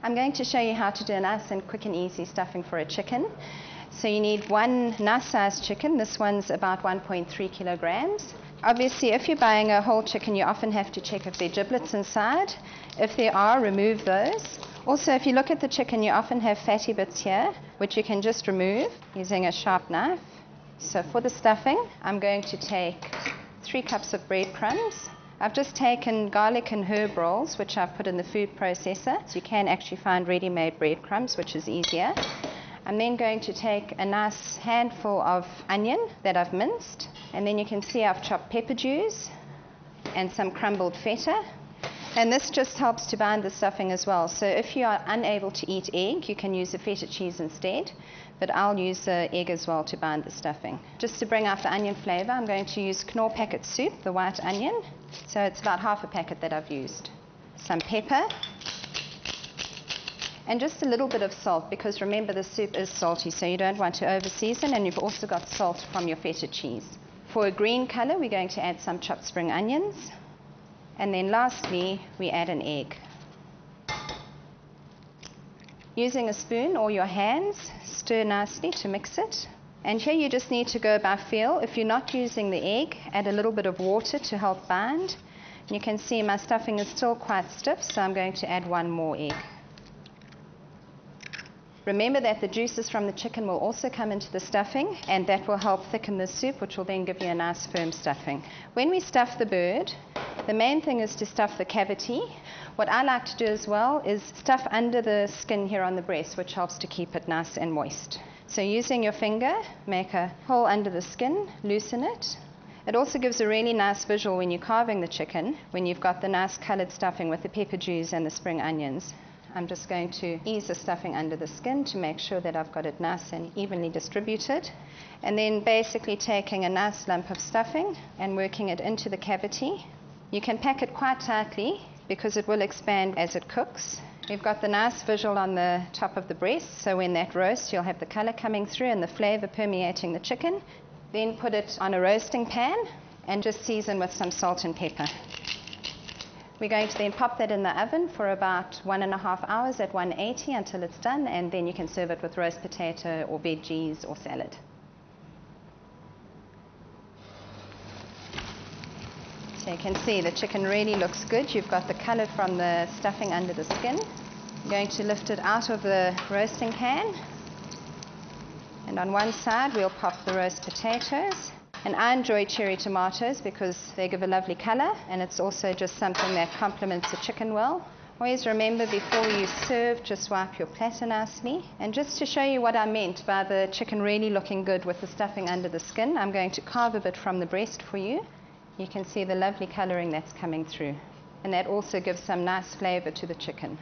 I'm going to show you how to do a nice and quick and easy stuffing for a chicken. So you need one nice sized chicken. This one's about 1.3 kilograms. Obviously, if you're buying a whole chicken, you often have to check if there are giblets inside. If there are, remove those. Also, if you look at the chicken, you often have fatty bits here, which you can just remove using a sharp knife. So for the stuffing, I'm going to take 3 cups of breadcrumbs. I've just taken garlic and herb rolls, which I've put in the food processor. So you can actually find ready-made breadcrumbs, which is easier. I'm then going to take a nice handful of onion that I've minced. And then you can see I've chopped pepper juice and some crumbled feta. And this just helps to bind the stuffing as well. So if you are unable to eat egg, you can use the feta cheese instead. But I'll use the egg as well to bind the stuffing. Just to bring out the onion flavor, I'm going to use Knorr packet soup, the white onion. So it's about half a packet that I've used. Some pepper. And just a little bit of salt, because remember the soup is salty, so you don't want to over season, and you've also got salt from your feta cheese. For a green color, we're going to add some chopped spring onions. And then lastly, we add an egg. Using a spoon or your hands, stir nicely to mix it. And here you just need to go by feel. If you're not using the egg, add a little bit of water to help bind. And you can see my stuffing is still quite stiff, so I'm going to add 1 more egg. Remember that the juices from the chicken will also come into the stuffing, and that will help thicken the soup, which will then give you a nice firm stuffing. When we stuff the bird, the main thing is to stuff the cavity. What I like to do as well is stuff under the skin here on the breast, which helps to keep it nice and moist. So using your finger, make a hole under the skin, loosen it. It also gives a really nice visual when you're carving the chicken, when you've got the nice colored stuffing with the pepper juice and the spring onions. I'm just going to ease the stuffing under the skin to make sure that I've got it nice and evenly distributed. And then basically taking a nice lump of stuffing and working it into the cavity. You can pack it quite tightly because it will expand as it cooks. We've got the nice visual on the top of the breast, so when that roasts, you'll have the color coming through and the flavor permeating the chicken. Then put it on a roasting pan and just season with some salt and pepper. We're going to then pop that in the oven for about 1.5 hours at 180 until it's done, and then you can serve it with roast potato or veggies or salad. So you can see the chicken really looks good. You've got the color from the stuffing under the skin. I'm going to lift it out of the roasting pan. And on one side we'll pop the roast potatoes. And I enjoy cherry tomatoes because they give a lovely color, and it's also just something that complements the chicken well. Always remember, before you serve, just wipe your platter nicely. And just to show you what I meant by the chicken really looking good with the stuffing under the skin, I'm going to carve a bit from the breast for you. You can see the lovely coloring that's coming through. And that also gives some nice flavor to the chicken.